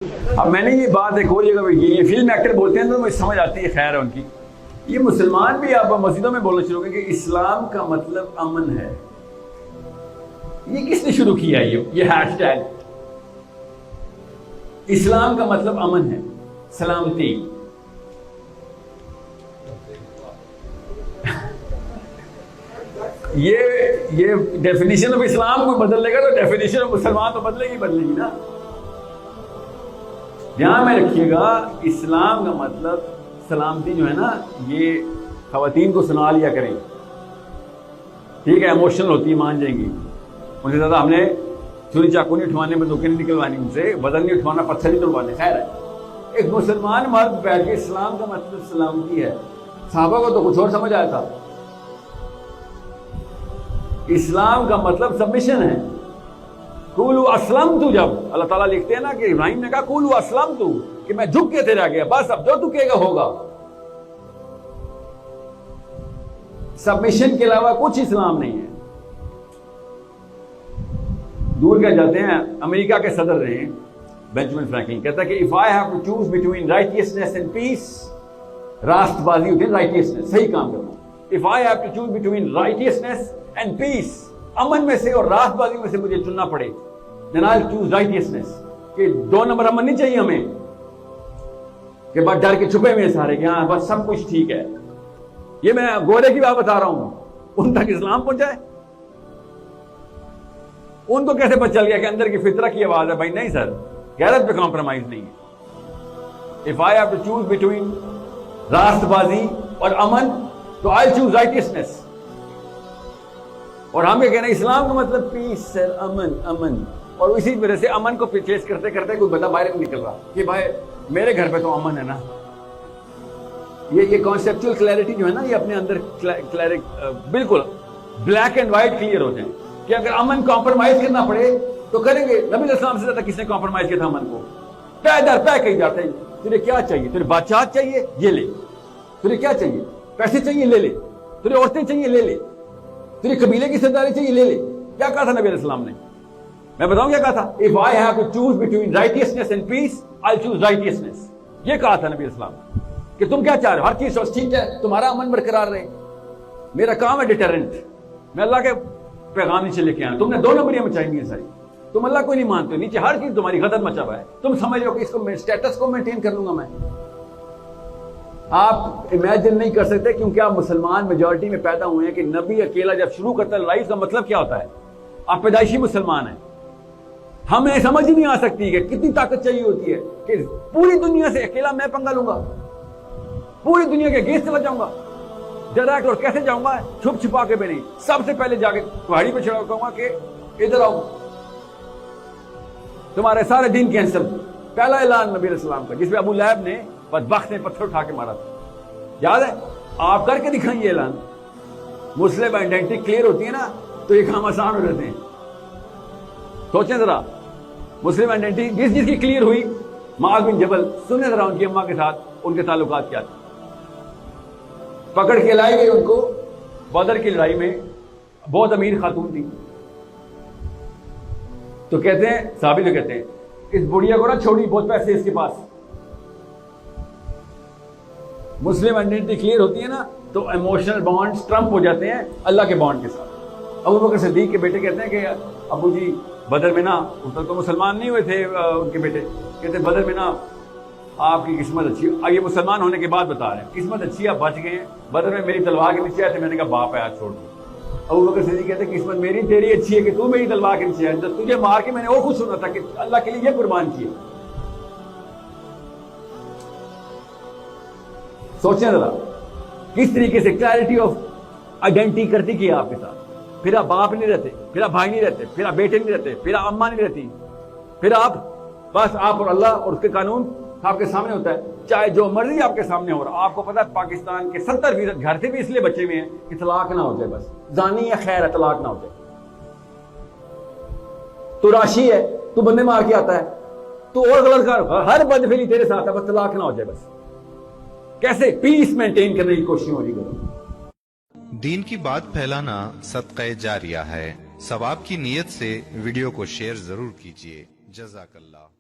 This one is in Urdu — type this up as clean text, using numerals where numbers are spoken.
اب میں نے یہ بات ایک اور جگہ یہ فلم ایکٹر بولتے ہیں تو مجھے سمجھ آتی ہے، خیر ہے ان کی. یہ مسلمان بھی آپ مسجدوں میں بولنا شروع کریں کہ اسلام کا مطلب امن ہے. یہ کس نے شروع کیا یہ ہیش ٹیگ؟ اسلام کا مطلب امن ہے، سلامتی. یہ ڈیفینیشن آف اسلام کو بدل لے گا تو ڈیفینیشن آف مسلمان تو بدلے گی نا. دھیان میں رکھیے گا، اسلام کا مطلب سلامتی جو ہے نا، یہ خواتین کو سنا لیا کریں. ٹھیک ہے، ایموشنل ہوتی ہے، مان جائیں گی. ان سے زیادہ ہم نے چھری چاقو نہیں اٹھوانے، بندوقیں نہیں نکلوانی، ان سے وزن نہیں اٹھوانا، پتھر نہیں توڑوانے. خیر ہے، ایک مسلمان مرد بیٹھ کے اسلام کا مطلب سلامتی ہے. صحابہ کو تو کچھ اور سمجھ آیا تھا. اسلام کا مطلب سبمیشن ہے. قولوا اسلمت، جب اللہ تعالیٰ لکھتے ہیں نا کہ ابراہیم نے کہا قولوا اسلمت، کہ میں جھک کے تیرے آگے، بس اب جو تو کہے گا ہوگا. سبمیشن کے علاوہ کچھ اسلام نہیں ہے. دور کیا جاتے ہیں، امریکہ کے صدر رہے ہیں بینجامن فرینکلن، کہتا ہے کہ if I have to choose between righteousness and peace، راست بازی ہوتی ہے righteousness، صحیح کام کرنا. if I have to choose between righteousness and peace، امن میں سے اور راست بازی میں سے مجھے چننا پڑے، then I'll choose righteousness، کہ 2 نمبر امن نہیں چاہیے ہمیں کہ بس ڈر کے چھپے ہوئے سارے کہ ہاں بس سب کچھ ٹھیک ہے. یہ میں گورے کی بات بتا رہا ہوں، ان تک اسلام پہنچا ہے. ان کو کیسے پتہ چل گیا کہ اندر کی فطرت کی آواز ہے؟ بھائی نہیں سر، غیرت پہ کمپرومائز نہیں ہے. if I have to choose between راست بازی اور امن تو I'll choose righteousness. اور ہم یہ کہنا اسلام کا مطلب پیس سر، امن امن. اور اسی وجہ سے امن کو پرچیز کرتے کرتے کوئی بندہ باہر نہیں نکل رہا کہ بھائی میرے گھر پہ تو امن ہے نا. یہ کانسیپچل کلیئرٹی جو ہے نا، یہ اپنے اندر بالکل بلیک اینڈ وائٹ کلیئر ہو جائیں کہ اگر امن کمپرومائز کرنا پڑے تو کریں گے. نبی علیہ السلام سے زیادہ کس نے کمپرومائز کیا تھا امن کو؟ پے در پے کہی جاتے ہیں. تجھے کیا چاہیے؟ تجھے بادشاہت چاہیے؟ یہ لے. تجھے کیا چاہیے؟ پیسے چاہیے؟ لے لے. تجھے عورتیں چاہیے؟ لے لے. تجھے قبیلے کی سرداری چاہیے؟ لے لے. کیا کہا تھا نبی علیہ السلام نے؟ میں بتاؤں کیا کہا تھا؟ if I have to choose between righteousness and peace I'll choose righteousness. یہ کہا تھا نبی علیہ السلام کہ تم کیا چاہ رہے ہو؟ ہر چیز ٹھیک ہے، تمہارا امن برقرار رہے. میرا کام ہے ڈیٹرنٹ، میں اللہ کے پیغام نیچے لے کے آنا. تم نے 2 نمبریاں مچائی ہوئی ہیں ساری. تم اللہ کو نہیں مانتے، نیچے ہر چیز تمہاری غضب مچا ہوا ہے. تم سمجھ رہے ہو کہ اس کو اسٹیٹس کو مینٹین کر لوں گا میں. آپ امیجن نہیں کر سکتے کیونکہ آپ مسلمان میجورٹی میں پیدا ہوئے ہیں کہ نبی اکیلا جب شروع کرتا ہے لڑائی کا مطلب کیا ہوتا ہے. آپ پیدائشی مسلمان ہیں. ہمیں سمجھ ہی نہیں آ سکتی کہ کتنی طاقت چاہیے ہوتی ہے کہ پوری دنیا سے اکیلا میں پنگا لوں گا، پوری دنیا کے گیس چلا جاؤں گا ڈائریکٹ. اور کیسے جاؤں گا؟ چھپ چھپا کے بھی نہیں. سب سے پہلے جا کے پہاڑی پہ چڑھا کہوں گا کہ ادھر آؤ، تمہارے سارے دین کینسل. پہلا اعلان نبی علیہ السلام کا، جس پہ ابو لہب نے بدبخت نے پتھر اٹھا کے مارا تھا. یاد ہے؟ آپ کر کے دکھائیں یہ اعلان. مسلم آئیڈینٹی کلیئر ہوتی ہے نا تو یہ کام آسان ہو جاتے ہیں. سوچیں ذرا، مسلم آئیڈینٹی جس کی کلیئر ہوئی، معاذ بن جبل، سنیں ذرا ان کی اماں کے ساتھ ان کے تعلقات کیا تھے. پکڑ کے لائی گئی ان کو بدر کی لڑائی میں. بہت امیر خاتون تھی. تو کہتے ہیں صحابی تو کہتے ہیں اس بڑھیا کو نہ چھوڑی، بہت پیسے اس کے پاس. مسلم آئیڈینٹی کلیئر ہوتی ہے نا تو ایموشنل بانڈز ٹرمپ ہو جاتے ہیں اللہ کے بانڈ کے ساتھ. ابو بکر صدیق کے بیٹے کہتے ہیں کہ ابو جی بدر میں نا، اس وقت تو مسلمان نہیں ہوئے تھے ان کے بیٹے، کہتے ہیں بدر میں نا آپ کی قسمت اچھی. یہ مسلمان ہونے کے بعد بتا رہے ہیں قسمت اچھی، آپ بچ گئے ہیں. بدر میں میری تلوار کے نیچے آئے تھے، میں نے کہا باپ ہے آج چھوڑ دو. ابو بکر صدیق کہتے ہیں قسمت میری تیری اچھی ہے کہ تو میری تلوار کے نیچے آئے. جب تجھے مار کے میں نے اور کچھ سنا تھا کہ اللہ کے لیے یہ قربان کیے. سوچیں ذرا کس طریقے سے کلیئرٹی آف آئیڈینٹی کرتی کی آپ کے ساتھ. پھر آپ باپ نہیں رہتے، پھر آپ بھائی نہیں رہتے، پھر آپ بیٹے نہیں رہتے، پھر آپ اماں نہیں رہتی، پھر آپ بس آپ اور اللہ اور اس کے قانون آپ کے سامنے ہوتا ہے. چاہے جو مرضی آپ کے سامنے ہو رہا. آپ کو پتا ہے پاکستان کے 70% گھر سے بھی اس لیے بچے ہوئے ہیں کہ طلاق نہ ہو جائے. بس زانی ہے، خیر ہے، طلاق نہ ہو جائے. تو راشی ہے، تو بندے مار کے آتا ہے، تو اور غلط کار، ہر بد فعلی تیرے ساتھ ہے، بس طلاق نہ ہو جائے. بس کیسے پیس مینٹین کرنے کی کوشش ہو رہی ہے. دین کی بات پھیلانا صدقہ جاریہ ہے. ثواب کی نیت سے ویڈیو کو شیئر ضرور کیجیے. جزاک اللہ.